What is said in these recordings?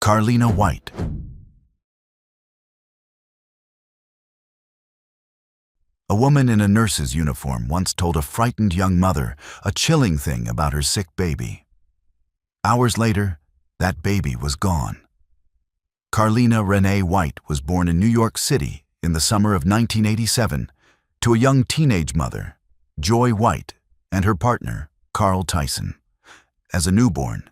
Carlina White. A woman in a nurse's uniform once told a frightened young mother a chilling thing about her sick baby. Hours later, that baby was gone. Carlina Renee White was born in New York City in the summer of 1987 to a young teenage mother, Joy White, and her partner, Carl Tyson. As a newborn,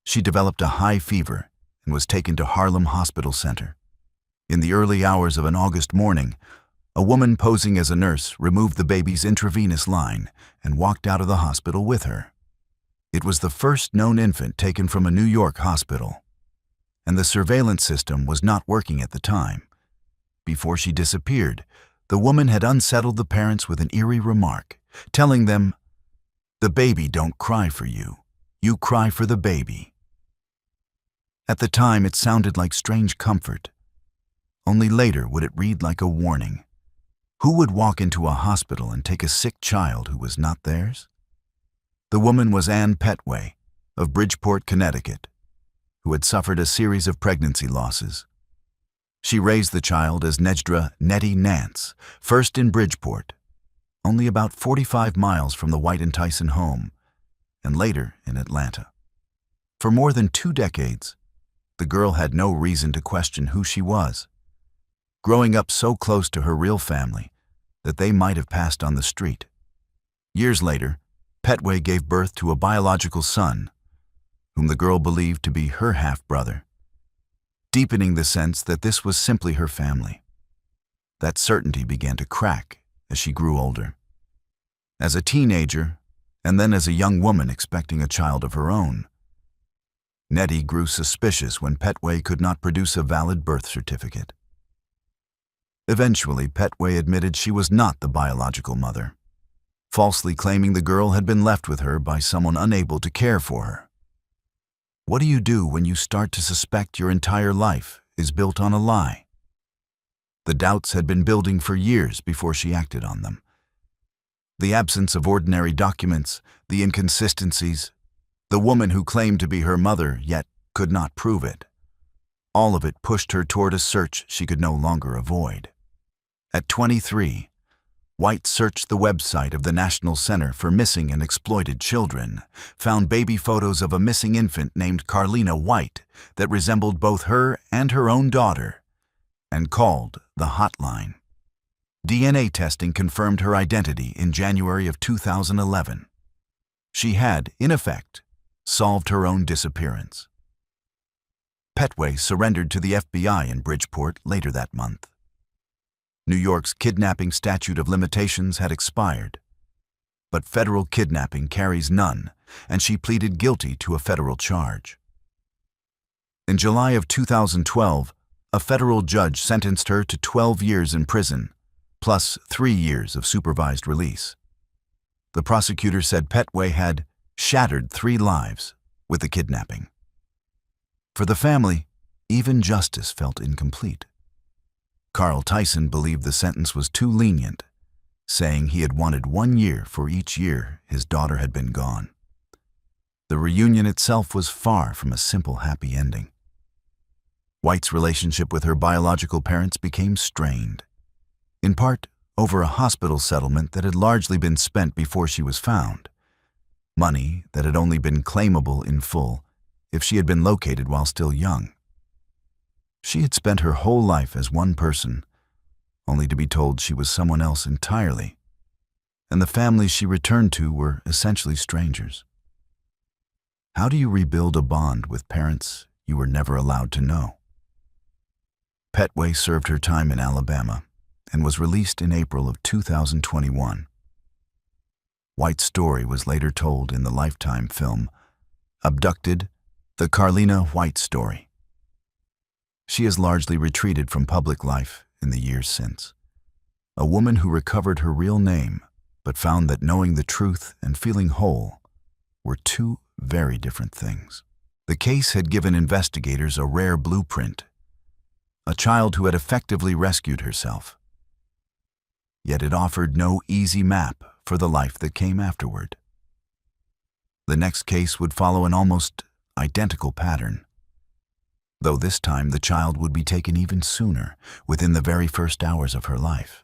she developed a high fever and was taken to Harlem Hospital Center. In the early hours of an August morning, a woman posing as a nurse removed the baby's intravenous line and walked out of the hospital with her. It was the first known infant taken from a New York hospital, and the surveillance system was not working at the time. Before she disappeared, the woman had unsettled the parents with an eerie remark, telling them, "The baby don't cry for you. You cry for the baby." At the time, it sounded like strange comfort. Only later would it read like a warning. Who would walk into a hospital and take a sick child who was not theirs? The woman was Ann Petway of Bridgeport, Connecticut, who had suffered a series of pregnancy losses. She raised the child as Nejdra Nettie Nance, first in Bridgeport, only about 45 miles from the White and Tyson home, and later in Atlanta. For more than 2 decades, the girl had no reason to question who she was, growing up so close to her real family that they might have passed on the street. Years later, Petway gave birth to a biological son, whom the girl believed to be her half-brother, deepening the sense that this was simply her family. That certainty began to crack as she grew older. As a teenager, and then as a young woman expecting a child of her own, Nettie grew suspicious when Petway could not produce a valid birth certificate. Eventually, Petway admitted she was not the biological mother, falsely claiming the girl had been left with her by someone unable to care for her. What do you do when you start to suspect your entire life is built on a lie? The doubts had been building for years before she acted on them. The absence of ordinary documents, the inconsistencies, the woman who claimed to be her mother yet could not prove it. All of it pushed her toward a search she could no longer avoid. At 23, White searched the website of the National Center for Missing and Exploited Children, found baby photos of a missing infant named Carlina White that resembled both her and her own daughter, and called the hotline. DNA testing confirmed her identity in January of 2011. She had, in effect, solved her own disappearance. Petway surrendered to the FBI in Bridgeport later that month. New York's kidnapping statute of limitations had expired, but federal kidnapping carries none, and she pleaded guilty to a federal charge. In July of 2012, a federal judge sentenced her to 12 years in prison, plus 3 years of supervised release. The prosecutor said Petway had shattered 3 lives with the kidnapping. For the family, even justice felt incomplete. Carl Tyson believed the sentence was too lenient, saying he had wanted 1 year for each year his daughter had been gone. The reunion itself was far from a simple happy ending. White's relationship with her biological parents became strained, in part over a hospital settlement that had largely been spent before she was found, money that had only been claimable in full if she had been located while still young. She had spent her whole life as one person, only to be told she was someone else entirely, and the families she returned to were essentially strangers. How do you rebuild a bond with parents you were never allowed to know? Petway served her time in Alabama and was released in April of 2021. White's story was later told in the Lifetime film, Abducted: The Carlina White Story. She has largely retreated from public life in the years since. A woman who recovered her real name, but found that knowing the truth and feeling whole were 2 very different things. The case had given investigators a rare blueprint, a child who had effectively rescued herself. Yet it offered no easy map for the life that came afterward. The next case would follow an almost identical pattern. though this time the child would be taken even sooner, within the very first hours of her life.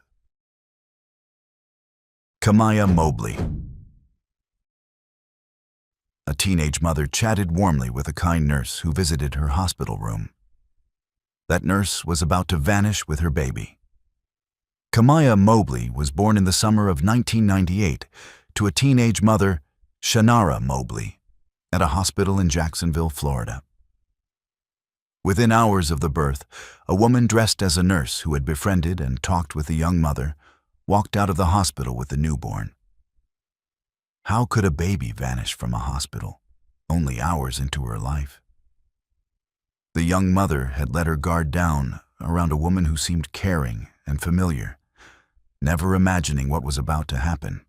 Kamaya Mobley. A teenage mother chatted warmly with a kind nurse who visited her hospital room. That nurse was about to vanish with her baby. Kamaya Mobley was born in the summer of 1998 to a teenage mother, Shannara Mobley, at a hospital in Jacksonville, Florida. Within hours of the birth, a woman dressed as a nurse who had befriended and talked with the young mother walked out of the hospital with the newborn. How could a baby vanish from a hospital, only hours into her life? The young mother had let her guard down around a woman who seemed caring and familiar, never imagining what was about to happen.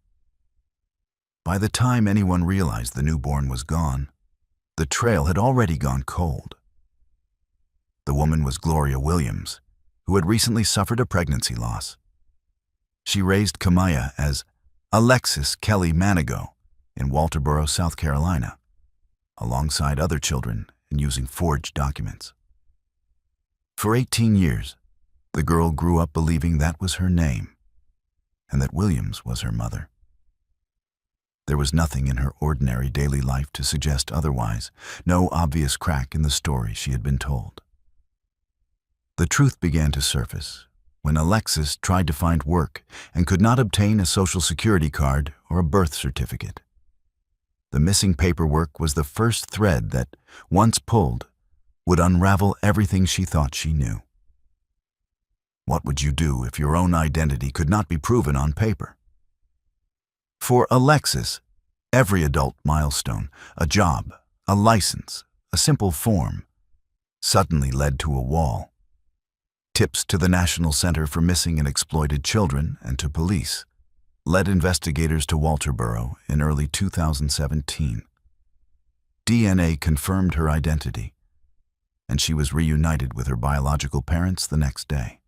By the time anyone realized the newborn was gone, the trail had already gone cold. The woman was Gloria Williams, who had recently suffered a pregnancy loss. She raised Kamaya as Alexis Kelly Manigault in Walterboro, South Carolina, alongside other children and using forged documents. For 18 years, the girl grew up believing that was her name and that Williams was her mother. There was nothing in her ordinary daily life to suggest otherwise, no obvious crack in the story she had been told. The truth began to surface when Alexis tried to find work and could not obtain a social security card or a birth certificate. The missing paperwork was the first thread that, once pulled, would unravel everything she thought she knew. What would you do if your own identity could not be proven on paper? For Alexis, every adult milestone, a job, a license, a simple form, suddenly led to a wall. Tips to the National Center for Missing and Exploited Children and to police led investigators to Walterboro in early 2017. DNA confirmed her identity, and she was reunited with her biological parents the next day.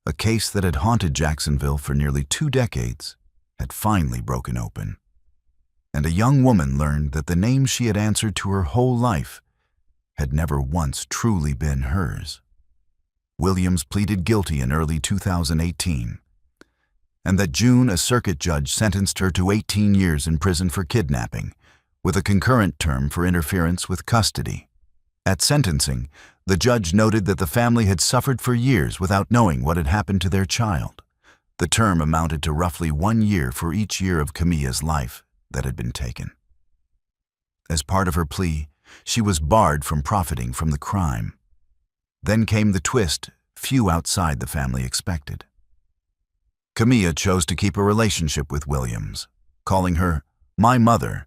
A case that had haunted Jacksonville for nearly 2 decades had finally broken open, and a young woman learned that the name she had answered to her whole life had never once truly been hers. Williams pleaded guilty in early 2018, and that June a circuit judge sentenced her to 18 years in prison for kidnapping, with a concurrent term for interference with custody. At sentencing, the judge noted that the family had suffered for years without knowing what had happened to their child. The term amounted to roughly 1 year for each year of Kamia's life that had been taken. As part of her plea, she was barred from profiting from the crime. Then came the twist few outside the family expected. Kamia chose to keep a relationship with Williams, calling her "my mother,"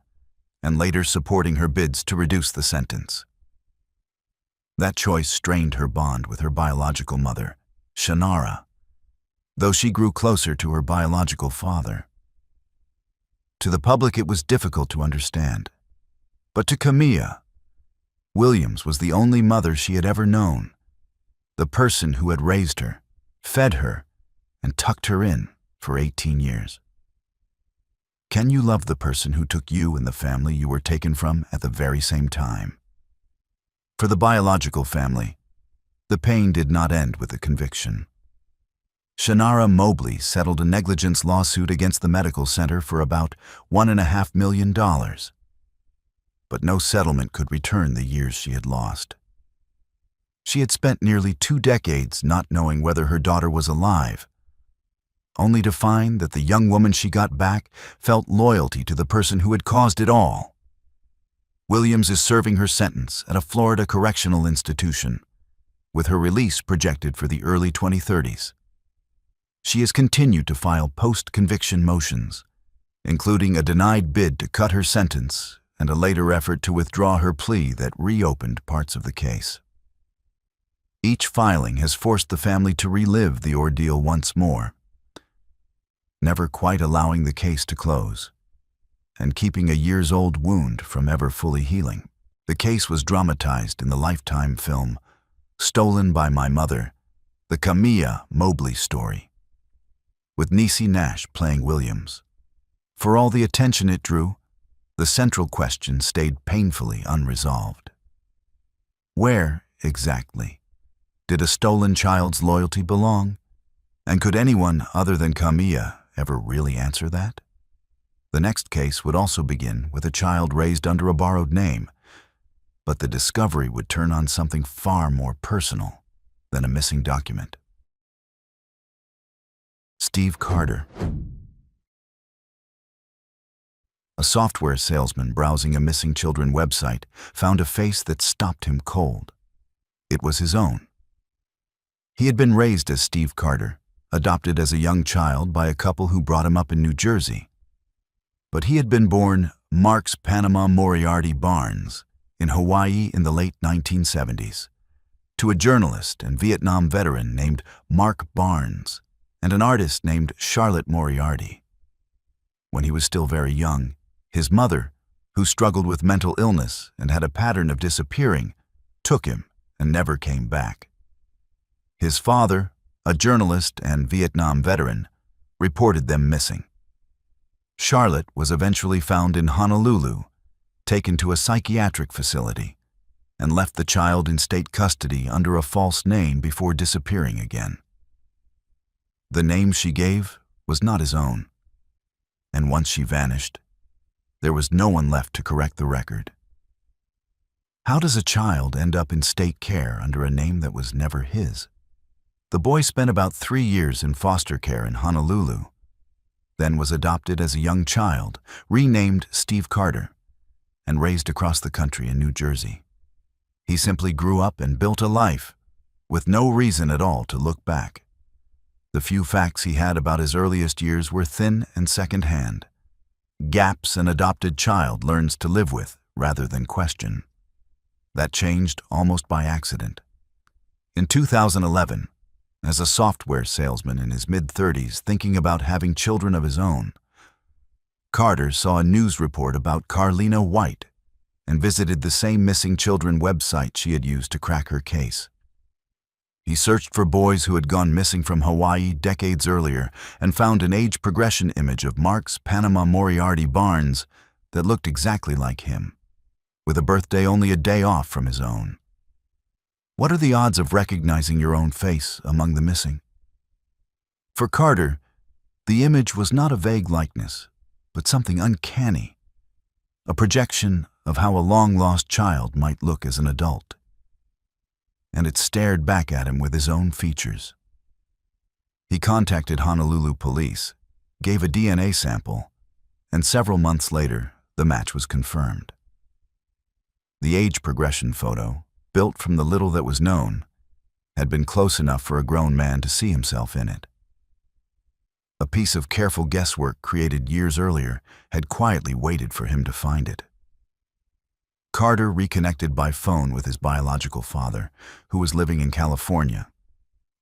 and later supporting her bids to reduce the sentence. That choice strained her bond with her biological mother, Shannara, though she grew closer to her biological father. To the public it was difficult to understand, but to Kamia, Williams was the only mother she had ever known, the person who had raised her, fed her, and tucked her in for 18 years. Can you love the person who took you and the family you were taken from at the very same time? For the biological family, the pain did not end with the conviction. Shannara Mobley settled a negligence lawsuit against the medical center for about $1.5 million. But no settlement could return the years she had lost. She had spent nearly 2 decades not knowing whether her daughter was alive, only to find that the young woman she got back felt loyalty to the person who had caused it all. Williams is serving her sentence at a Florida correctional institution, with her release projected for the early 2030s. She has continued to file post-conviction motions, including a denied bid to cut her sentence and a later effort to withdraw her plea that reopened parts of the case. Each filing has forced the family to relive the ordeal once more, never quite allowing the case to close, and keeping a years-old wound from ever fully healing. The case was dramatized in the Lifetime film Stolen by My Mother, the Kamia Mobley story, with Niecy Nash playing Williams. For all the attention it drew, the central question stayed painfully unresolved. Where, exactly? Did a stolen child's loyalty belong? And could anyone other than Camilla ever really answer that? The next case would also begin with a child raised under a borrowed name, but the discovery would turn on something far more personal than a missing document. Steve Carter. A software salesman browsing a missing children website found a face that stopped him cold. It was his own. He had been raised as Steve Carter, adopted as a young child by a couple who brought him up in New Jersey. But he had been born Marks Panama Moriarty Barnes in Hawaii in the late 1970s, to a journalist and Vietnam veteran named Mark Barnes and an artist named Charlotte Moriarty. When he was still very young, his mother, who struggled with mental illness and had a pattern of disappearing, took him and never came back. His father, a journalist and Vietnam veteran, reported them missing. Charlotte was eventually found in Honolulu, taken to a psychiatric facility, and left the child in state custody under a false name before disappearing again. The name she gave was not his own, and once she vanished, there was no one left to correct the record. How does a child end up in state care under a name that was never his? The boy spent about 3 years in foster care in Honolulu, then was adopted as a young child, renamed Steve Carter, and raised across the country in New Jersey. He simply grew up and built a life, with no reason at all to look back. The few facts he had about his earliest years were thin and second-hand. Gaps an adopted child learns to live with rather than question. That changed almost by accident. In 2011, as a software salesman in his mid-30s thinking about having children of his own, Carter saw a news report about Carlina White and visited the same missing children website she had used to crack her case. He searched for boys who had gone missing from Hawaii decades earlier and found an age progression image of Marks Panama Moriarty Barnes that looked exactly like him, with a birthday only a day off from his own. What are the odds of recognizing your own face among the missing? For Carter, the image was not a vague likeness, but something uncanny, a projection of how a long-lost child might look as an adult. And it stared back at him with his own features. He contacted Honolulu police, gave a DNA sample, and several months later, the match was confirmed. The age progression photo, built from the little that was known, had been close enough for a grown man to see himself in it. A piece of careful guesswork created years earlier had quietly waited for him to find it. Carter reconnected by phone with his biological father, who was living in California,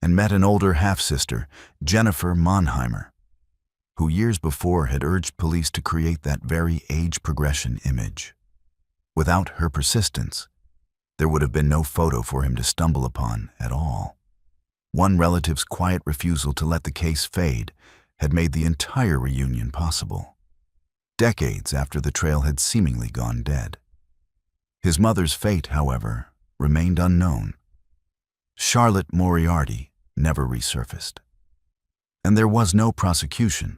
and met an older half-sister, Jennifer Monheimer, who years before had urged police to create that very age progression image. Without her persistence, there would have been no photo for him to stumble upon at all. One relative's quiet refusal to let the case fade had made the entire reunion possible, decades after the trail had seemingly gone dead. His mother's fate, however, remained unknown. Charlotte Moriarty never resurfaced. And there was no prosecution,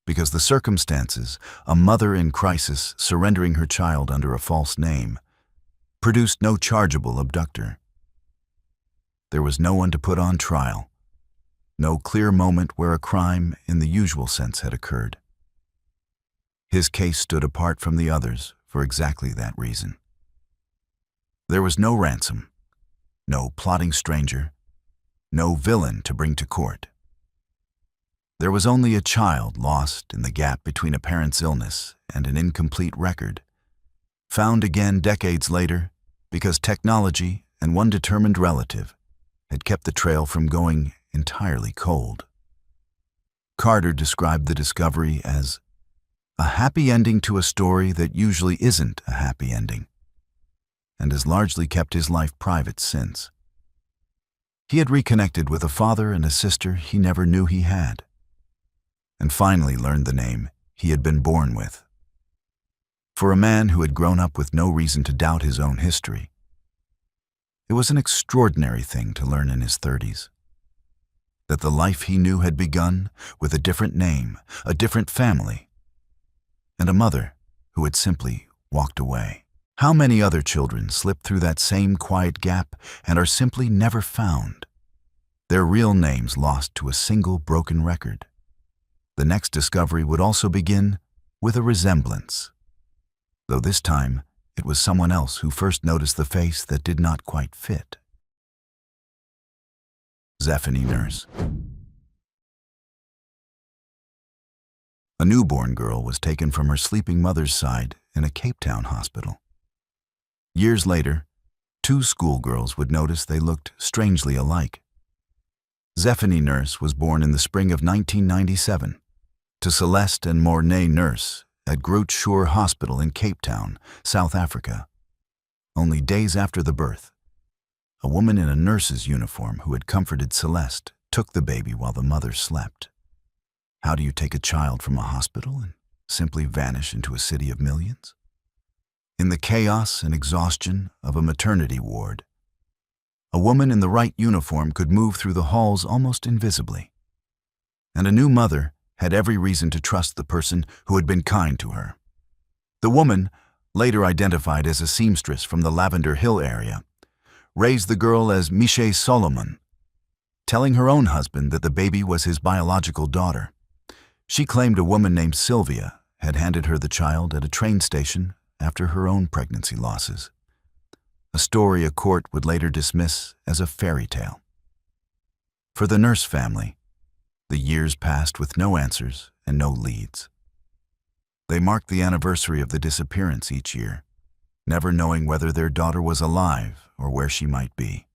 because the circumstances, a mother in crisis surrendering her child under a false name, produced no chargeable abductor. There was no one to put on trial, no clear moment where a crime in the usual sense had occurred. His case stood apart from the others for exactly that reason. There was no ransom, no plotting stranger, no villain to bring to court. There was only a child lost in the gap between a parent's illness and an incomplete record, found again decades later because technology and one determined relative had kept the trail from going entirely cold. Carter described the discovery as a happy ending to a story that usually isn't a happy ending, and has largely kept his life private since. He had reconnected with a father and a sister he never knew he had, and finally learned the name he had been born with. For a man who had grown up with no reason to doubt his own history, It was an extraordinary thing to learn in his 30s. That the life he knew had begun with a different name, a different family, and a mother who had simply walked away. How many other children slip through that same quiet gap and are simply never found? Their real names lost to a single broken record. The next discovery would also begin with a resemblance, though this time it was someone else who first noticed the face that did not quite fit. Zephany Nurse. A newborn girl was taken from her sleeping mother's side in a Cape Town hospital. Years later, two schoolgirls would notice they looked strangely alike. Zephany Nurse was born in the spring of 1997 to Celeste and Mornay Nurse at Groote Schuur Hospital in Cape Town, South Africa. Only days after the birth, a woman in a nurse's uniform who had comforted Celeste took the baby while the mother slept. How do you take a child from a hospital and simply vanish into a city of millions? In the chaos and exhaustion of a maternity ward, a woman in the right uniform could move through the halls almost invisibly. And a new mother had every reason to trust the person who had been kind to her. The woman, later identified as a seamstress from the Lavender Hill area, raised the girl as Miche Solomon, telling her own husband that the baby was his biological daughter. She claimed a woman named Sylvia had handed her the child at a train station after her own pregnancy losses, a story a court would later dismiss as a fairy tale. For the Nurse family, the years passed with no answers and no leads. They marked the anniversary of the disappearance each year, never knowing whether their daughter was alive or where she might be.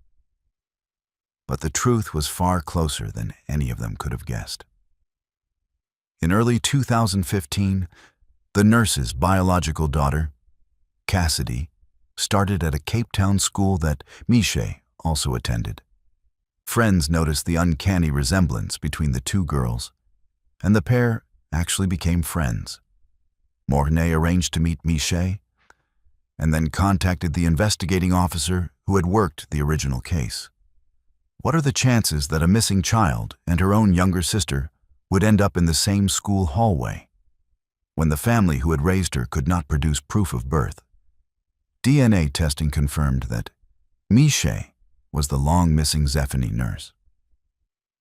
But the truth was far closer than any of them could have guessed. In early 2015, the nurse's biological daughter, Cassidy, started at a Cape Town school that Miche also attended. Friends noticed the uncanny resemblance between the two girls, and the pair actually became friends. Mornay arranged to meet Miche, and then contacted the investigating officer who had worked the original case. What are the chances that a missing child and her own younger sister would end up in the same school hallway, when the family who had raised her could not produce proof of birth? DNA testing confirmed that Miche was the long-missing Zephany Nurse.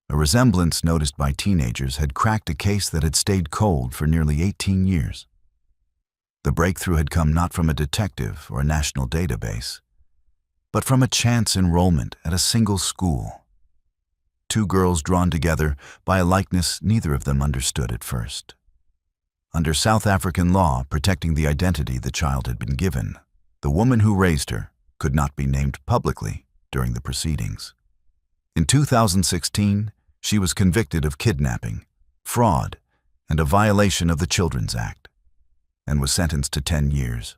A resemblance noticed by teenagers had cracked a case that had stayed cold for nearly 18 years. The breakthrough had come not from a detective or a national database, but from a chance enrollment at a single school. Two girls drawn together by a likeness neither of them understood at first. Under South African law protecting the identity the child had been given, the woman who raised her could not be named publicly during the proceedings. In 2016, she was convicted of kidnapping, fraud, and a violation of the Children's Act, and was sentenced to 10 years.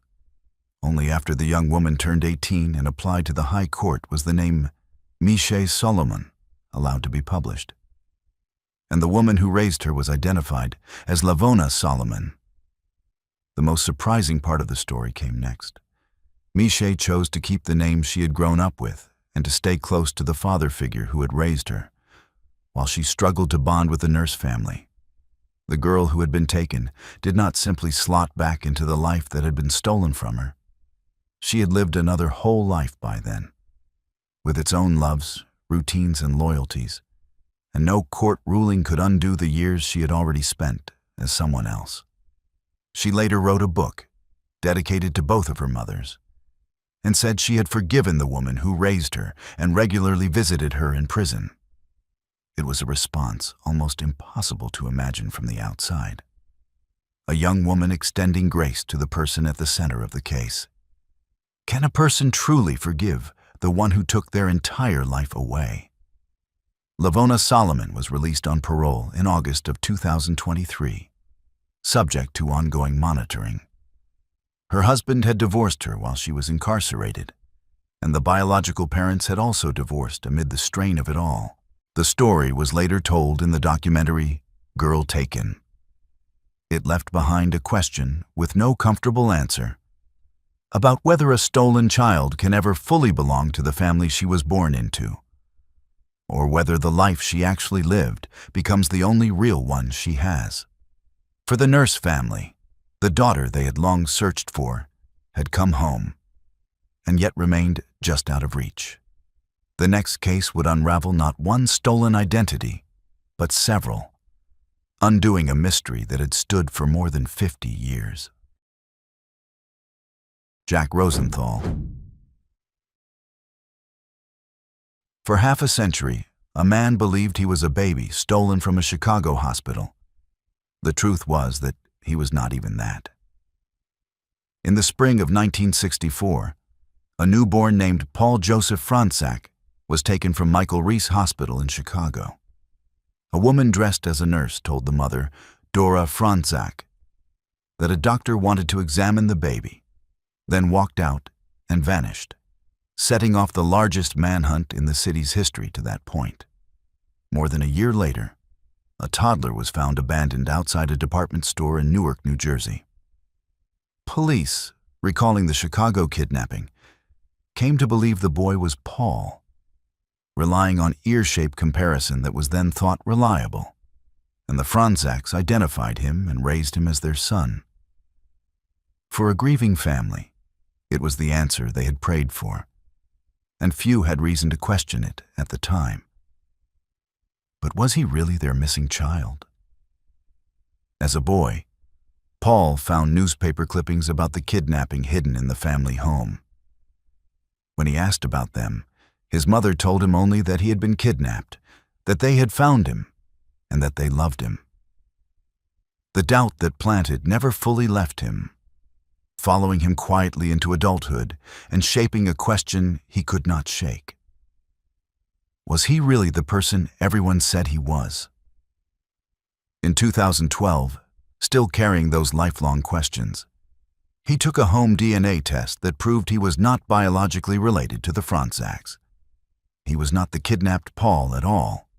Only after the young woman turned 18 and applied to the High Court was the name Miche Solomon allowed to be published. And the woman who raised her was identified as Lavona Solomon. The most surprising part of the story came next. Miche chose to keep the name she had grown up with and to stay close to the father figure who had raised her, while she struggled to bond with the Nurse family. The girl who had been taken did not simply slot back into the life that had been stolen from her. She had lived another whole life by then, with its own loves, routines, and loyalties, and no court ruling could undo the years she had already spent as someone else. She later wrote a book dedicated to both of her mothers, and said she had forgiven the woman who raised her and regularly visited her in prison. It was a response almost impossible to imagine from the outside. A young woman extending grace to the person at the center of the case. Can a person truly forgive the one who took their entire life away? Lavona Solomon was released on parole in August of 2023, subject to ongoing monitoring. Her husband had divorced her while she was incarcerated, and the biological parents had also divorced amid the strain of it all. The story was later told in the documentary Girl Taken. It left behind a question with no comfortable answer, about whether a stolen child can ever fully belong to the family she was born into, or whether the life she actually lived becomes the only real one she has. For the Nurse family, the daughter they had long searched for had come home, and yet remained just out of reach. The next case would unravel not one stolen identity, but several, undoing a mystery that had stood for more than 50 years. Jack Rosenthal. For half a century, a man believed he was a baby stolen from a Chicago hospital. The truth was that he was not even that. In the spring of 1964, a newborn named Paul Joseph Franczak was taken from Michael Reese Hospital in Chicago. A woman dressed as a nurse told the mother, Dora Franczak, that a doctor wanted to examine the baby, then walked out and vanished, setting off the largest manhunt in the city's history to that point. More than a year later, a toddler was found abandoned outside a department store in Newark, New Jersey. Police, recalling the Chicago kidnapping, came to believe the boy was Paul, relying on ear-shape comparison that was then thought reliable, and the Franczaks identified him and raised him as their son. For a grieving family, it was the answer they had prayed for, and few had reason to question it at the time. But was he really their missing child? As a boy, Paul found newspaper clippings about the kidnapping hidden in the family home. When he asked about them, his mother told him only that he had been kidnapped, that they had found him, and that they loved him. The doubt that planted never fully left him, following him quietly into adulthood and shaping a question he could not shake. Was he really the person everyone said he was? In 2012, still carrying those lifelong questions, he took a home DNA test that proved he was not biologically related to the Franczaks. He was not the kidnapped Paul at all.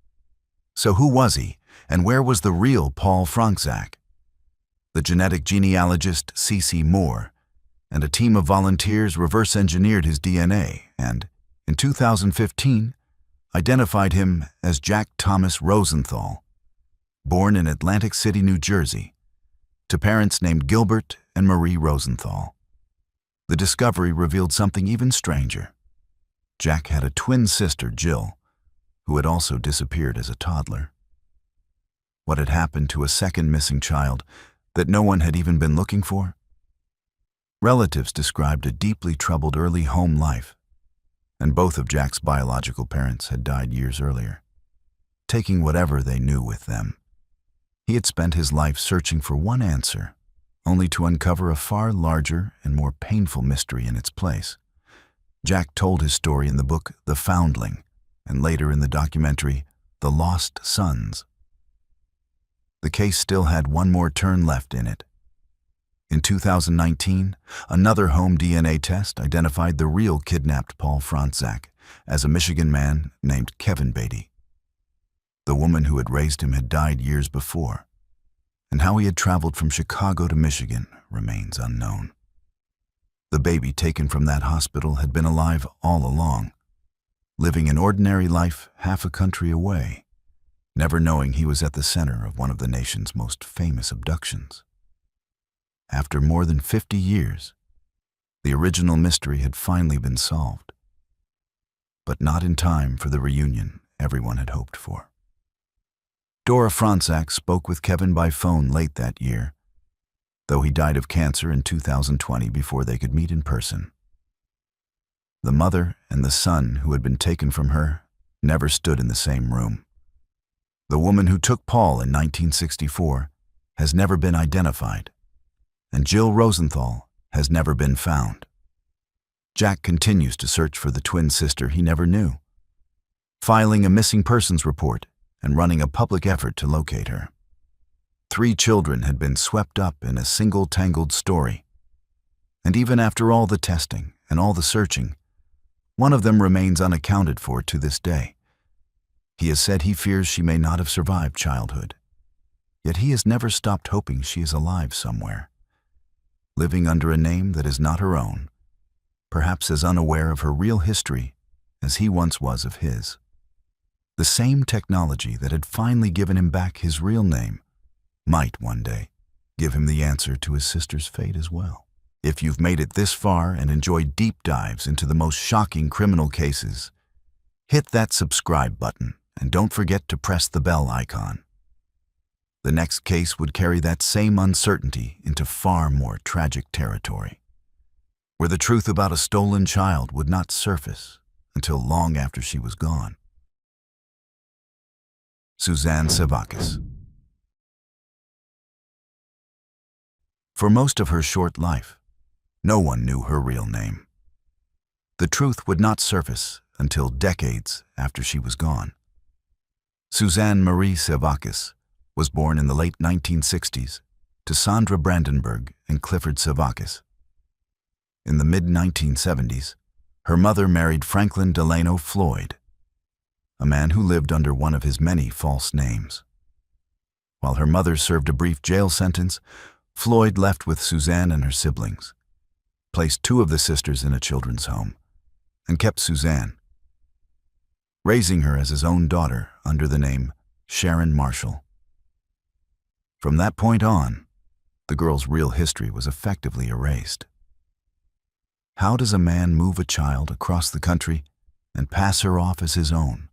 So who was he, and where was the real Paul Franczak? The genetic genealogist C.C. Moore and a team of volunteers reverse-engineered his DNA and, in 2015, identified him as Jack Thomas Rosenthal, born in Atlantic City, New Jersey, to parents named Gilbert and Marie Rosenthal. The discovery revealed something even stranger. Jack had a twin sister, Jill, who had also disappeared as a toddler. What had happened to a second missing child that no one had even been looking for? Relatives described a deeply troubled early home life, and both of Jack's biological parents had died years earlier, taking whatever they knew with them. He had spent his life searching for one answer, only to uncover a far larger and more painful mystery in its place. Jack told his story in the book The Foundling, and later in the documentary The Lost Sons. The case still had one more turn left in it. In 2019, another home DNA test identified the real kidnapped Paul Franczak as a Michigan man named Kevin Beatty. The woman who had raised him had died years before, and how he had traveled from Chicago to Michigan remains unknown. The baby taken from that hospital had been alive all along, living an ordinary life half a country away, never knowing he was at the center of one of the nation's most famous abductions. After more than 50 years, the original mystery had finally been solved, but not in time for the reunion everyone had hoped for. Dora Franczak spoke with Kevin by phone late that year, though he died of cancer in 2020 before they could meet in person. The mother and the son who had been taken from her never stood in the same room. The woman who took Paul in 1964 has never been identified, and Jill Rosenthal has never been found. Jack continues to search for the twin sister he never knew, filing a missing persons report and running a public effort to locate her. 3 children had been swept up in a single tangled story, and even after all the testing and all the searching, one of them remains unaccounted for to this day. He has said he fears she may not have survived childhood, yet he has never stopped hoping she is alive somewhere, living under a name that is not her own perhaps as unaware of her real history as he once was of his. The same technology that had finally given him back his real name might one day give him the answer to his sister's fate as well. If you've made it this far and enjoyed deep dives into the most shocking criminal cases, hit that subscribe button and don't forget to press the bell icon. The next case would carry that same uncertainty into far more tragic territory, where the truth about a stolen child would not surface until long after she was gone. Suzanne Sevakis. For most of her short life, no one knew her real name. The truth would not surface until decades after she was gone. Suzanne Marie Sevakis was born in the late 1960s to Sandra Brandenburg and Clifford Sevakis. In the mid-1970s, her mother married Franklin Delano Floyd, a man who lived under one of his many false names. While her mother served a brief jail sentence, Floyd left with Suzanne and her siblings, placed two of the sisters in a children's home, and kept Suzanne, raising her as his own daughter under the name Sharon Marshall. From that point on, the girl's real history was effectively erased. How does a man move a child across the country and pass her off as his own,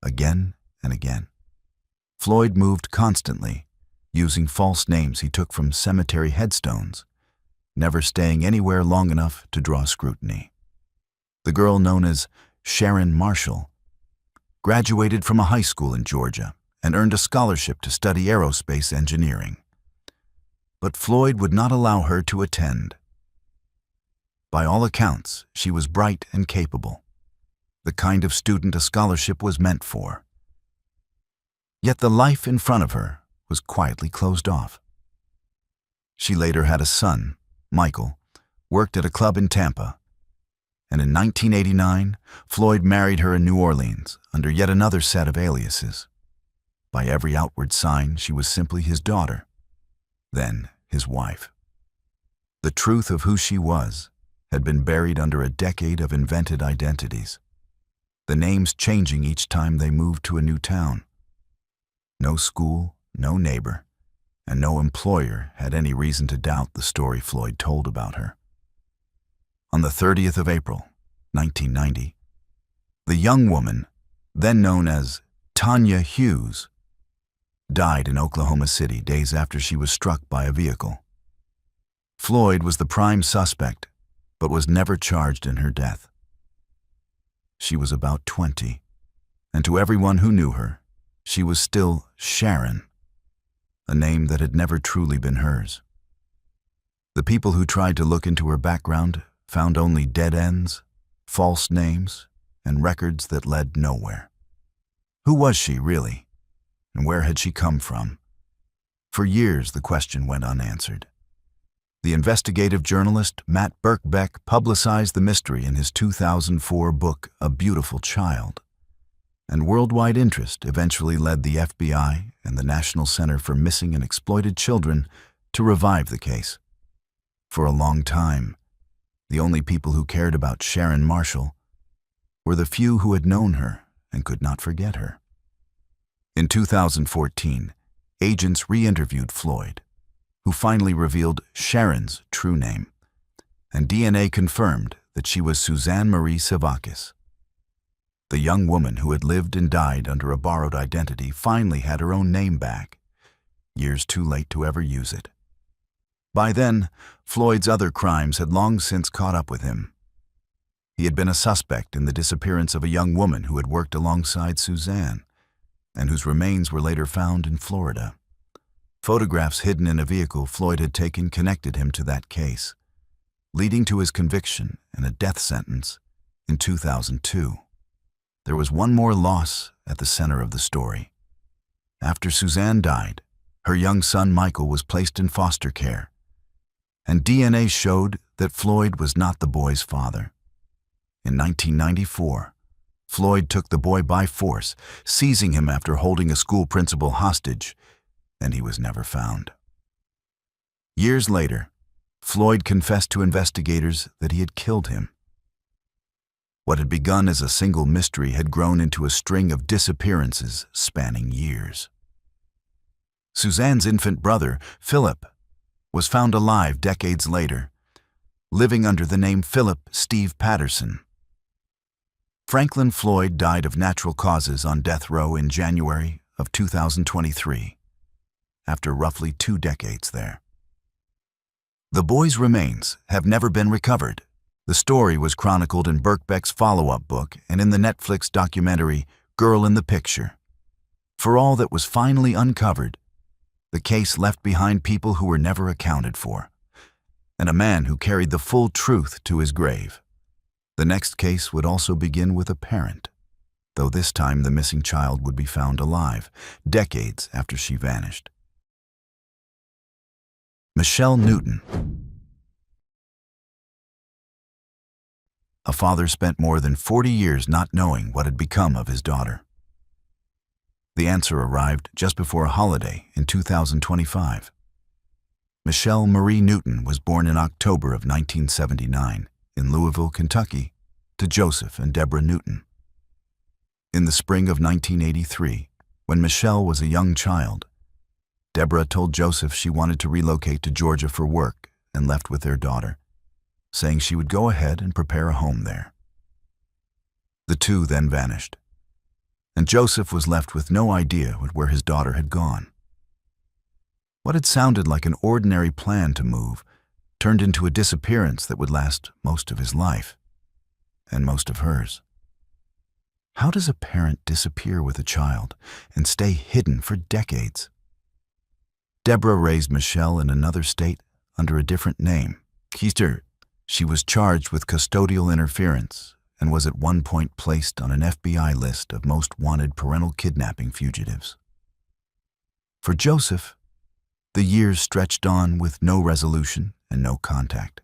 again and again? Floyd moved constantly, using false names he took from cemetery headstones, never staying anywhere long enough to draw scrutiny. The girl known as Sharon Marshall graduated from a high school in Georgia and earned a scholarship to study aerospace engineering. But Floyd would not allow her to attend. By all accounts, she was bright and capable, the kind of student a scholarship was meant for. Yet the life in front of her was quietly closed off. She later had a son, Michael, worked at a club in Tampa, and in 1989, Floyd married her in New Orleans under yet another set of aliases. By every outward sign, she was simply his daughter, then his wife. The truth of who she was had been buried under a decade of invented identities, the names changing each time they moved to a new town. No school, no neighbor, and no employer had any reason to doubt the story Floyd told about her. On the 30th of April, 1990, the young woman, then known as Tanya Hughes, died in Oklahoma City days after she was struck by a vehicle. Floyd was the prime suspect, but was never charged in her death. She was about 20, and to everyone who knew her, she was still Sharon, a name that had never truly been hers. The people who tried to look into her background found only dead ends, false names, and records that led nowhere. Who was she, really? And where had she come from? For years, the question went unanswered. The investigative journalist Matt Birkbeck publicized the mystery in his 2004 book, A Beautiful Child, and worldwide interest eventually led the FBI and the National Center for Missing and Exploited Children to revive the case. For a long time, the only people who cared about Sharon Marshall were the few who had known her and could not forget her. In 2014, agents re-interviewed Floyd, who finally revealed Sharon's true name, and DNA confirmed that she was Suzanne Marie Sevakis. The young woman who had lived and died under a borrowed identity finally had her own name back, years too late to ever use it. By then, Floyd's other crimes had long since caught up with him. He had been a suspect in the disappearance of a young woman who had worked alongside Suzanne, and whose remains were later found in Florida. Photographs hidden in a vehicle Floyd had taken connected him to that case, leading to his conviction and a death sentence in 2002. There was one more loss at the center of the story. After Suzanne died, her young son Michael was placed in foster care, and DNA showed that Floyd was not the boy's father. In 1994, Floyd took the boy by force, seizing him after holding a school principal hostage, and he was never found. Years later, Floyd confessed to investigators that he had killed him, What had begun as a single mystery had grown into a string of disappearances spanning years. Suzanne's infant brother, Philip, was found alive decades later, living under the name Philip Steve Patterson. Franklin Floyd died of natural causes on death row in January of 2023, after roughly 2 decades there. The boy's remains have never been recovered. The story was chronicled in Birkbeck's follow-up book and in the Netflix documentary Girl in the Picture. For all that was finally uncovered, the case left behind people who were never accounted for, and a man who carried the full truth to his grave. The next case would also begin with a parent, though this time the missing child would be found alive, decades after she vanished. Michelle Newton. A father spent more than 40 years not knowing what had become of his daughter. The answer arrived just before a holiday in 2025. Michelle Marie Newton was born in October of 1979 in Louisville, Kentucky, to Joseph and Deborah Newton. In the spring of 1983, when Michelle was a young child, Deborah told Joseph she wanted to relocate to Georgia for work and left with their daughter, saying she would go ahead and prepare a home there. The two then vanished, and Joseph was left with no idea where his daughter had gone. What had sounded like an ordinary plan to move turned into a disappearance that would last most of his life, and most of hers. How does a parent disappear with a child and stay hidden for decades? Deborah raised Michelle in another state under a different name, Keister. She was charged with custodial interference and was at one point placed on an FBI list of most wanted parental kidnapping fugitives. For Joseph, the years stretched on with no resolution and no contact.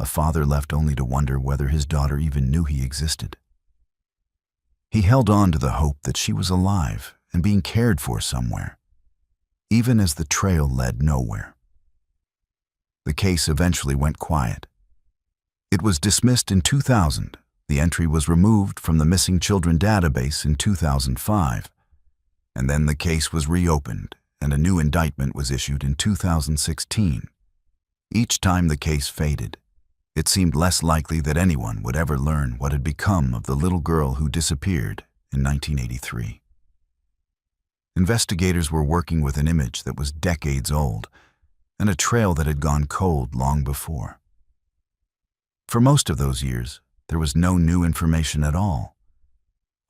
A father left only to wonder whether his daughter even knew he existed. He held on to the hope that she was alive and being cared for somewhere, even as the trail led nowhere. The case eventually went quiet. It was dismissed in 2000. The entry was removed from the missing children database in 2005, and then the case was reopened and a new indictment was issued in 2016. Each time the case faded, it seemed less likely that anyone would ever learn what had become of the little girl who disappeared in 1983. Investigators were working with an image that was decades old and a trail that had gone cold long before. For most of those years, there was no new information at all,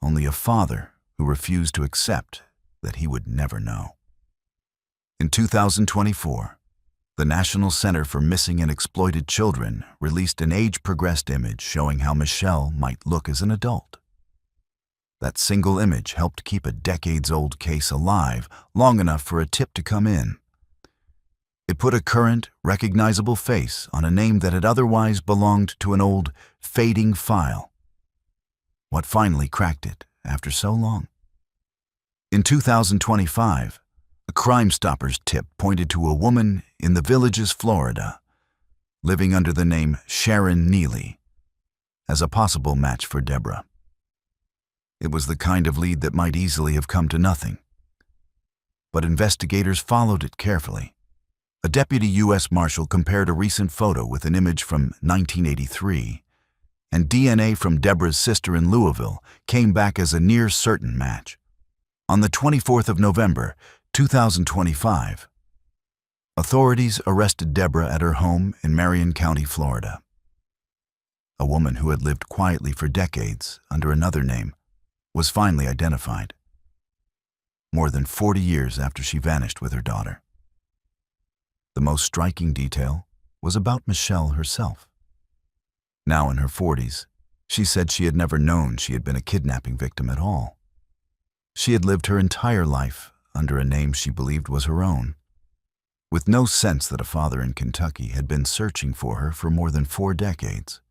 only a father who refused to accept that he would never know. In 2024, the National Center for Missing and Exploited Children released an age-progressed image showing how Michelle might look as an adult. That single image helped keep a decades-old case alive long enough for a tip to come in. It put a current, recognizable face on a name that had otherwise belonged to an old, fading file. What finally cracked it after so long? In 2025, a Crime Stoppers tip pointed to a woman in the Villages, Florida, living under the name Sharon Neely, as a possible match for Deborah. It was the kind of lead that might easily have come to nothing. But investigators followed it carefully. A deputy U.S. Marshal compared a recent photo with an image from 1983, and DNA from Deborah's sister in Louisville came back as a near-certain match. On the 24th of November, 2025, authorities arrested Deborah at her home in Marion County, Florida. A woman who had lived quietly for decades under another name was finally identified, more than 40 years after she vanished with her daughter. The most striking detail was about Michelle herself. Now in her 40s, she said she had never known she had been a kidnapping victim at all. She had lived her entire life under a name she believed was her own, with no sense that a father in Kentucky had been searching for her for more than 4 decades.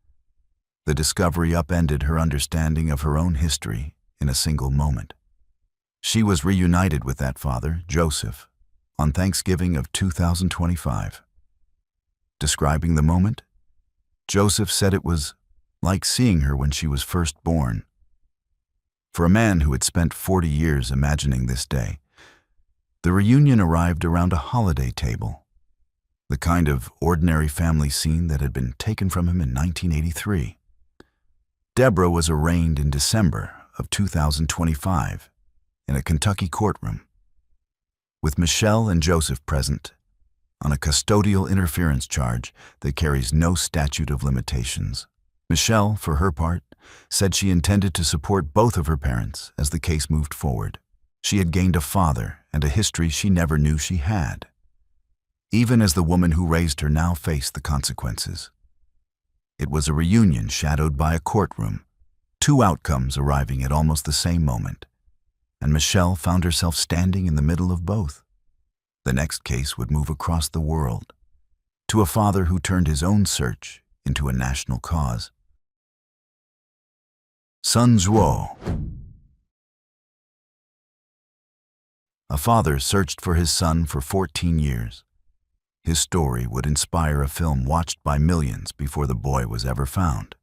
The discovery upended her understanding of her own history in a single moment. She was reunited with that father, Joseph, on Thanksgiving of 2025. Describing the moment, Joseph said it was like seeing her when she was first born. For a man who had spent 40 years imagining this day, the reunion arrived around a holiday table, the kind of ordinary family scene that had been taken from him in 1983. Deborah was arraigned in December of 2025 in a Kentucky courtroom, with Michelle and Joseph present, on a custodial interference charge that carries no statute of limitations. Michelle, for her part, said she intended to support both of her parents as the case moved forward. She had gained a father and a history she never knew she had, even as the woman who raised her now faced the consequences. It was a reunion shadowed by a courtroom, two outcomes arriving at almost the same moment, and Michelle found herself standing in the middle of both. The next case would move across the world, to a father who turned his own search into a national cause. Sun Zhuo. A father searched for his son for 14 years. His story would inspire a film watched by millions before the boy was ever found.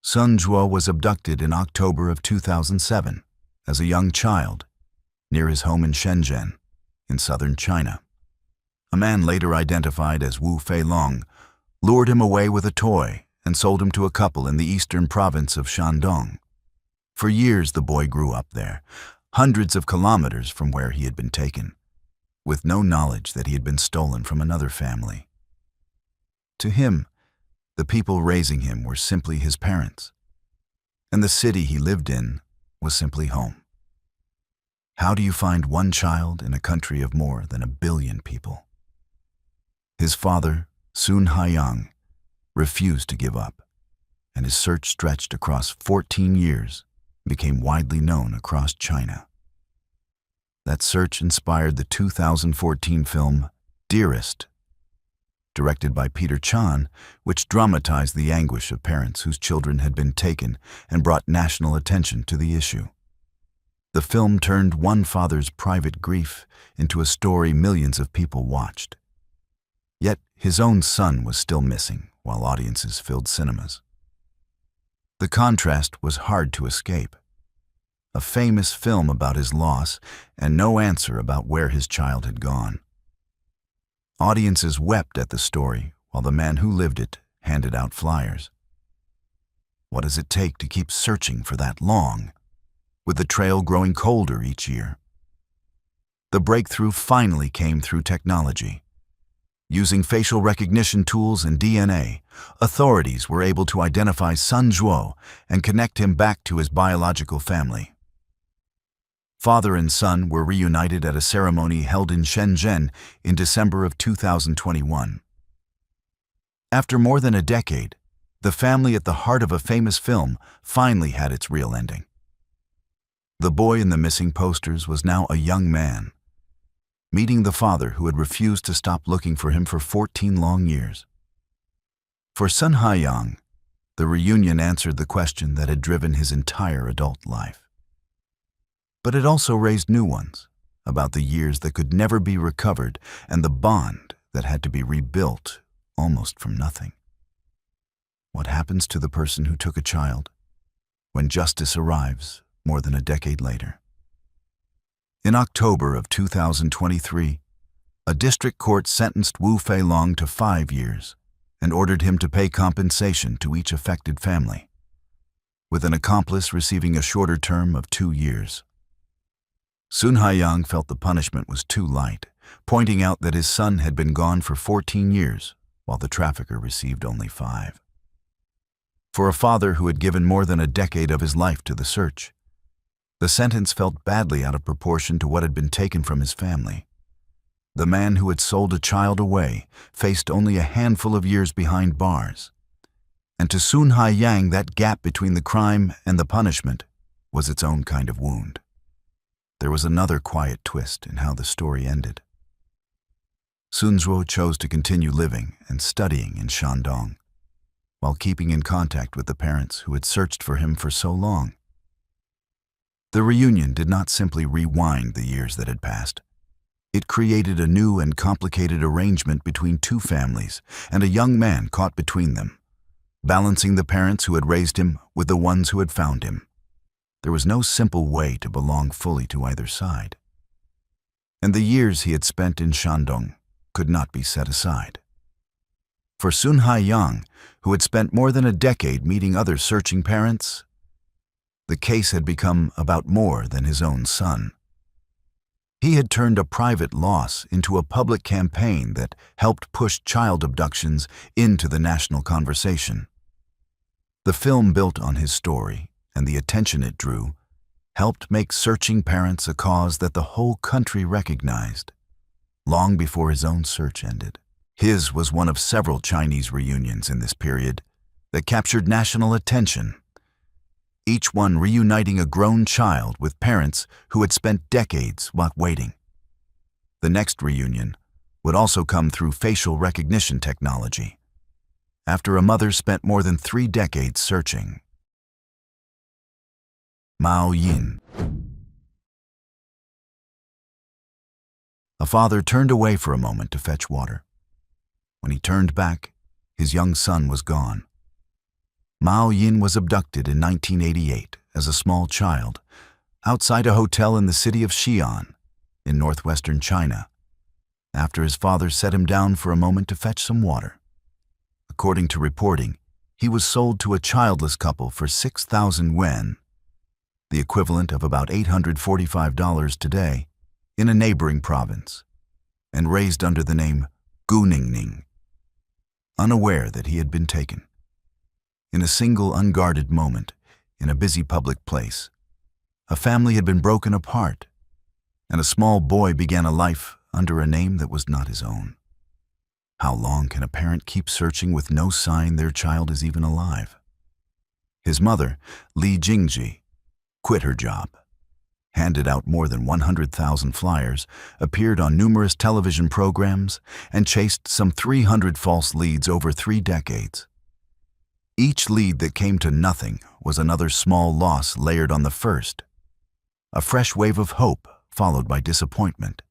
Sun Zhuo was abducted in October of 2007 as a young child near his home in Shenzhen, in southern China. A man later identified as Wu Feilong lured him away with a toy and sold him to a couple in the eastern province of Shandong. For years the boy grew up there, hundreds of kilometers from where he had been taken, with no knowledge that he had been stolen from another family. To him, the people raising him were simply his parents, and the city he lived in was simply home. How do you find one child in a country of more than 1 billion people? His father, Sun Haiyang, refused to give up, and his search stretched across 14 years and became widely known across China. That search inspired the 2014 film Dearest, directed by Peter Chan, which dramatized the anguish of parents whose children had been taken and brought national attention to the issue. The film turned one father's private grief into a story millions of people watched. Yet his own son was still missing while audiences filled cinemas. The contrast was hard to escape. A famous film about his loss and no answer about where his child had gone. Audiences wept at the story while the man who lived it handed out flyers. What does it take to keep searching for that long, with the trail growing colder each year? The breakthrough finally came through technology. Using facial recognition tools and DNA, authorities were able to identify Sun Zhuo and connect him back to his biological family. Father and son were reunited at a ceremony held in Shenzhen in December of 2021. After more than a decade, the family at the heart of a famous film finally had its real ending. The boy in the missing posters was now a young man, meeting the father who had refused to stop looking for him for 14 long years. For Sun Haiyang, the reunion answered the question that had driven his entire adult life. But it also raised new ones, about the years that could never be recovered and the bond that had to be rebuilt almost from nothing. What happens to the person who took a child when justice arrives more than a decade later? In October of 2023, a district court sentenced Wu Feilong to 5 years and ordered him to pay compensation to each affected family, with an accomplice receiving a shorter term of 2 years. Sun Haiyang felt the punishment was too light, pointing out that his son had been gone for 14 years, while the trafficker received only 5. For a father who had given more than a decade of his life to the search, the sentence felt badly out of proportion to what had been taken from his family. The man who had sold a child away faced only a handful of years behind bars, and to Sun Haiyang that gap between the crime and the punishment was its own kind of wound. There was another quiet twist in how the story ended. Sun Zhuo chose to continue living and studying in Shandong, while keeping in contact with the parents who had searched for him for so long. The reunion did not simply rewind the years that had passed. It created a new and complicated arrangement between two families and a young man caught between them, balancing the parents who had raised him with the ones who had found him. There was no simple way to belong fully to either side. And the years he had spent in Shandong could not be set aside. For Sun Haiyang, who had spent more than a decade meeting other searching parents, the case had become about more than his own son. He had turned a private loss into a public campaign that helped push child abductions into the national conversation. The film built on his story, and the attention it drew, helped make searching parents a cause that the whole country recognized, long before his own search ended. His was one of several Chinese reunions in this period that captured national attention, each one reuniting a grown child with parents who had spent decades waiting. The next reunion would also come through facial recognition technology, after a mother spent more than 3 decades searching. Mao Yin. A father turned away for a moment to fetch water. When he turned back, his young son was gone. Mao Yin was abducted in 1988 as a small child outside a hotel in the city of Xi'an in northwestern China, after his father set him down for a moment to fetch some water. According to reporting, he was sold to a childless couple for 6,000 yuan, the equivalent of about $845 today, in a neighboring province, and raised under the name Gu Ningning, unaware that he had been taken. In a single unguarded moment, in a busy public place, a family had been broken apart, and a small boy began a life under a name that was not his own. How long can a parent keep searching with no sign their child is even alive? His mother, Li Jingji, quit her job, handed out more than 100,000 flyers, appeared on numerous television programs, and chased some 300 false leads over 3 decades. Each lead that came to nothing was another small loss layered on the first, a fresh wave of hope followed by disappointment.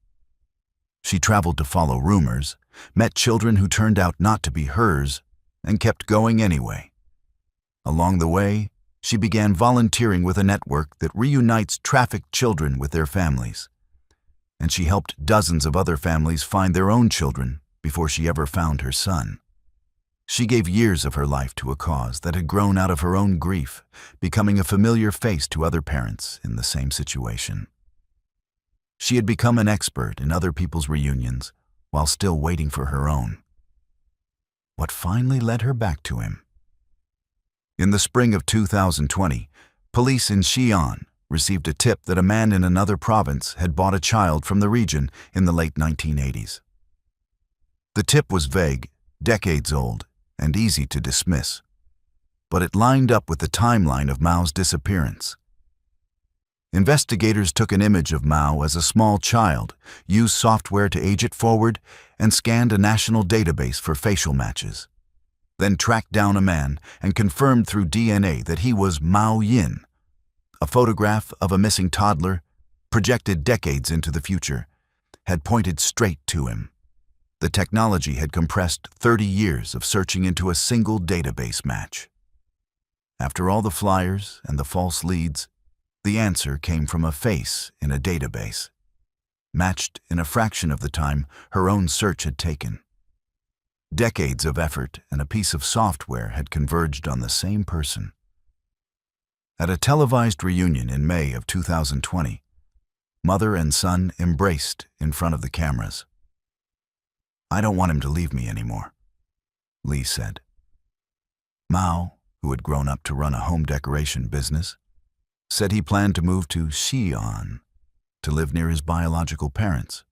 She traveled to follow rumors, met children who turned out not to be hers, and kept going anyway. Along the way, she began volunteering with a network that reunites trafficked children with their families, and she helped dozens of other families find their own children before she ever found her son. She gave years of her life to a cause that had grown out of her own grief, becoming a familiar face to other parents in the same situation. She had become an expert in other people's reunions while still waiting for her own. What finally led her back to him? In the spring of 2020, police in Xi'an received a tip that a man in another province had bought a child from the region in the late 1980s. The tip was vague, decades old, and easy to dismiss, but it lined up with the timeline of Mao's disappearance. Investigators took an image of Mao as a small child, used software to age it forward, and scanned a national database for facial matches. Then tracked down a man and confirmed through DNA that he was Mao Yin. A photograph of a missing toddler, projected decades into the future, had pointed straight to him. The technology had compressed 30 years of searching into a single database match. After all the flyers and the false leads, the answer came from a face in a database, matched in a fraction of the time her own search had taken. Decades of effort and a piece of software had converged on the same person. At a televised reunion in May of 2020, mother and son embraced in front of the cameras. "I don't want him to leave me anymore," Li said. Mao, who had grown up to run a home decoration business, said he planned to move to Xi'an to live near his biological parents.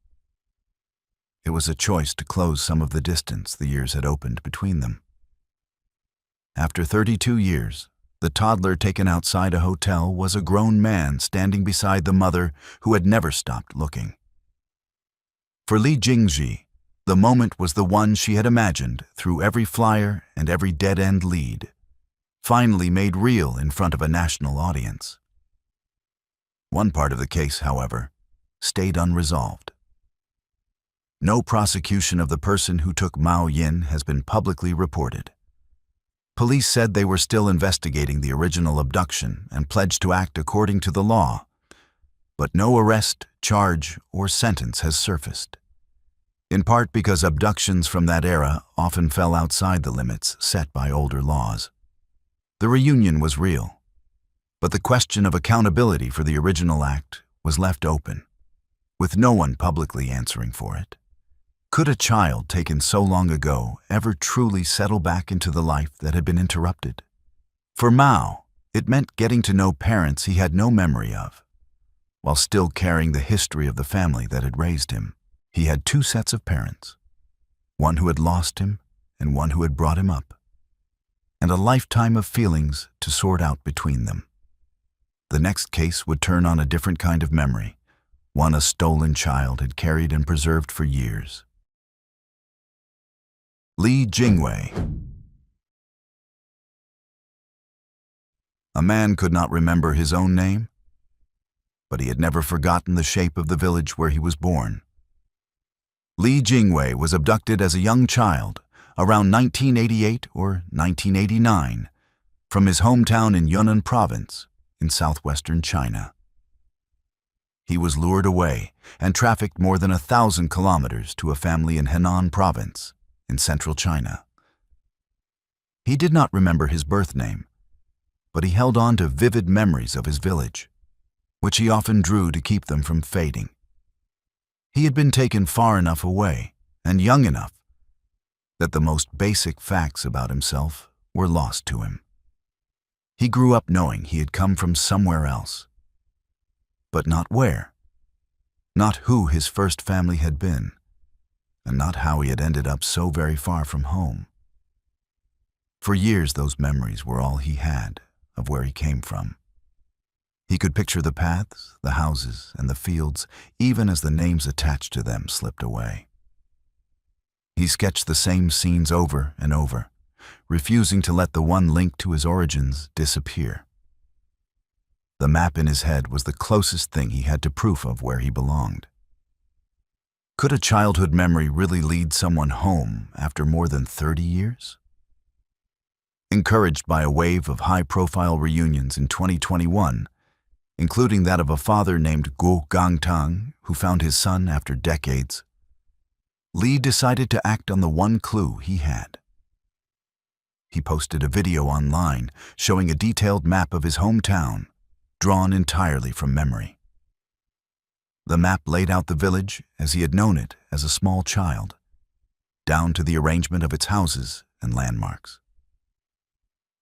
It was a choice to close some of the distance the years had opened between them. After 32 years, the toddler taken outside a hotel was a grown man standing beside the mother who had never stopped looking. For Li Jingji, the moment was the one she had imagined through every flyer and every dead-end lead, finally made real in front of a national audience. One part of the case, however, stayed unresolved. No prosecution of the person who took Mao Yin has been publicly reported. Police said they were still investigating the original abduction and pledged to act according to the law, but no arrest, charge, or sentence has surfaced. In part because abductions from that era often fell outside the limits set by older laws. The reunion was real, but the question of accountability for the original act was left open, with no one publicly answering for it. Could a child taken so long ago ever truly settle back into the life that had been interrupted? For Mao, it meant getting to know parents he had no memory of, while still carrying the history of the family that had raised him. He had two sets of parents, one who had lost him and one who had brought him up, and a lifetime of feelings to sort out between them. The next case would turn on a different kind of memory, one a stolen child had carried and preserved for years. Li Jingwei. A man could not remember his own name, but he had never forgotten the shape of the village where he was born. Li Jingwei was abducted as a young child, around 1988 or 1989, from his hometown in Yunnan province in southwestern China. He was lured away and trafficked more than 1,000 kilometers to a family in Henan province in central China. He did not remember his birth name, but he held on to vivid memories of his village, which he often drew to keep them from fading. He had been taken far enough away and young enough that the most basic facts about himself were lost to him. He grew up knowing he had come from somewhere else, but not where, not who his first family had been, and not how he had ended up so very far from home. For years, those memories were all he had of where he came from. He could picture the paths, the houses, and the fields, even as the names attached to them slipped away. He sketched the same scenes over and over, refusing to let the one link to his origins disappear. The map in his head was the closest thing he had to proof of where he belonged. Could a childhood memory really lead someone home after more than 30 years? Encouraged by a wave of high-profile reunions in 2021, including that of a father named Guo Gangtang, who found his son after decades, Li decided to act on the one clue he had. He posted a video online showing a detailed map of his hometown, drawn entirely from memory. The map laid out the village as he had known it as a small child, down to the arrangement of its houses and landmarks.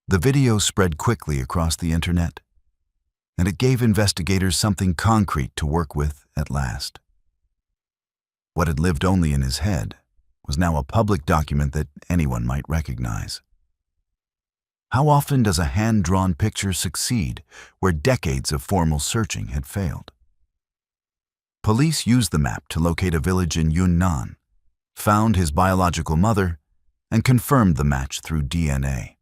The video spread quickly across the internet, and it gave investigators something concrete to work with at last. What had lived only in his head was now a public document that anyone might recognize. How often does a hand-drawn picture succeed where decades of formal searching had failed? Police used the map to locate a village in Yunnan, found his biological mother, and confirmed the match through DNA.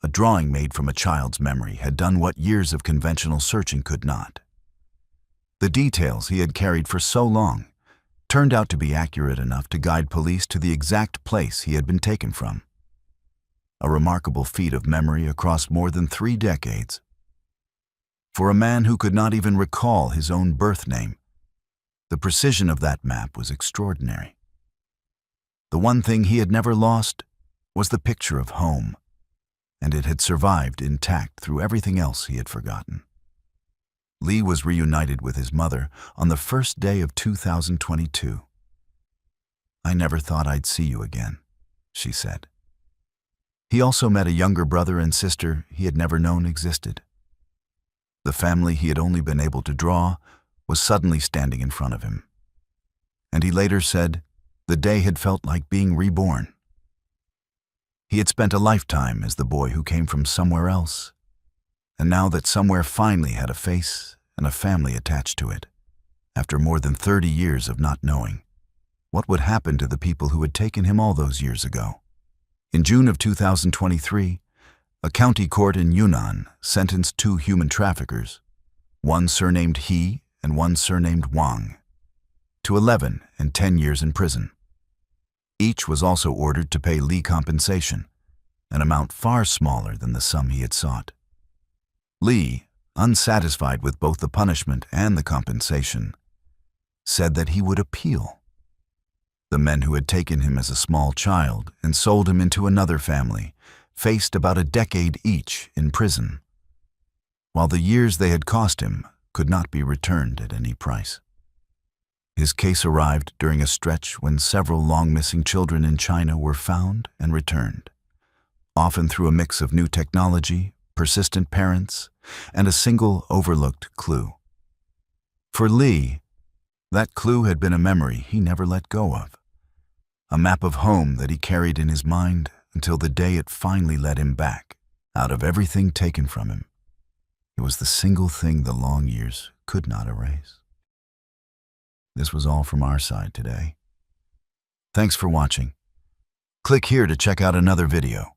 A drawing made from a child's memory had done what years of conventional searching could not. The details he had carried for so long turned out to be accurate enough to guide police to the exact place he had been taken from. A remarkable feat of memory across more than 3 decades. For a man who could not even recall his own birth name, the precision of that map was extraordinary. The one thing he had never lost was the picture of home, and it had survived intact through everything else he had forgotten. Li was reunited with his mother on the first day of 2022. "I never thought I'd see you again," she said. He also met a younger brother and sister he had never known existed. The family he had only been able to draw was suddenly standing in front of him. And he later said the day had felt like being reborn. He had spent a lifetime as the boy who came from somewhere else, and now that somewhere finally had a face and a family attached to it, after more than 30 years of not knowing, what would happen to the people who had taken him all those years ago? In June of 2023, a county court in Yunnan sentenced 2 human traffickers, one surnamed He and one surnamed Wang, to 11 and 10 years in prison. Each was also ordered to pay Li compensation, an amount far smaller than the sum he had sought. Lee, unsatisfied with both the punishment and the compensation, said that he would appeal. The men who had taken him as a small child and sold him into another family faced about a decade each in prison, while the years they had cost him could not be returned at any price. His case arrived during a stretch when several long-missing children in China were found and returned, often through a mix of new technology, persistent parents, and a single overlooked clue. For Lee, that clue had been a memory he never let go of, a map of home that he carried in his mind until the day it finally led him back. Out of everything taken from him, it was the single thing the long years could not erase. This was all from our side today. Thanks for watching. Click here to check out another video.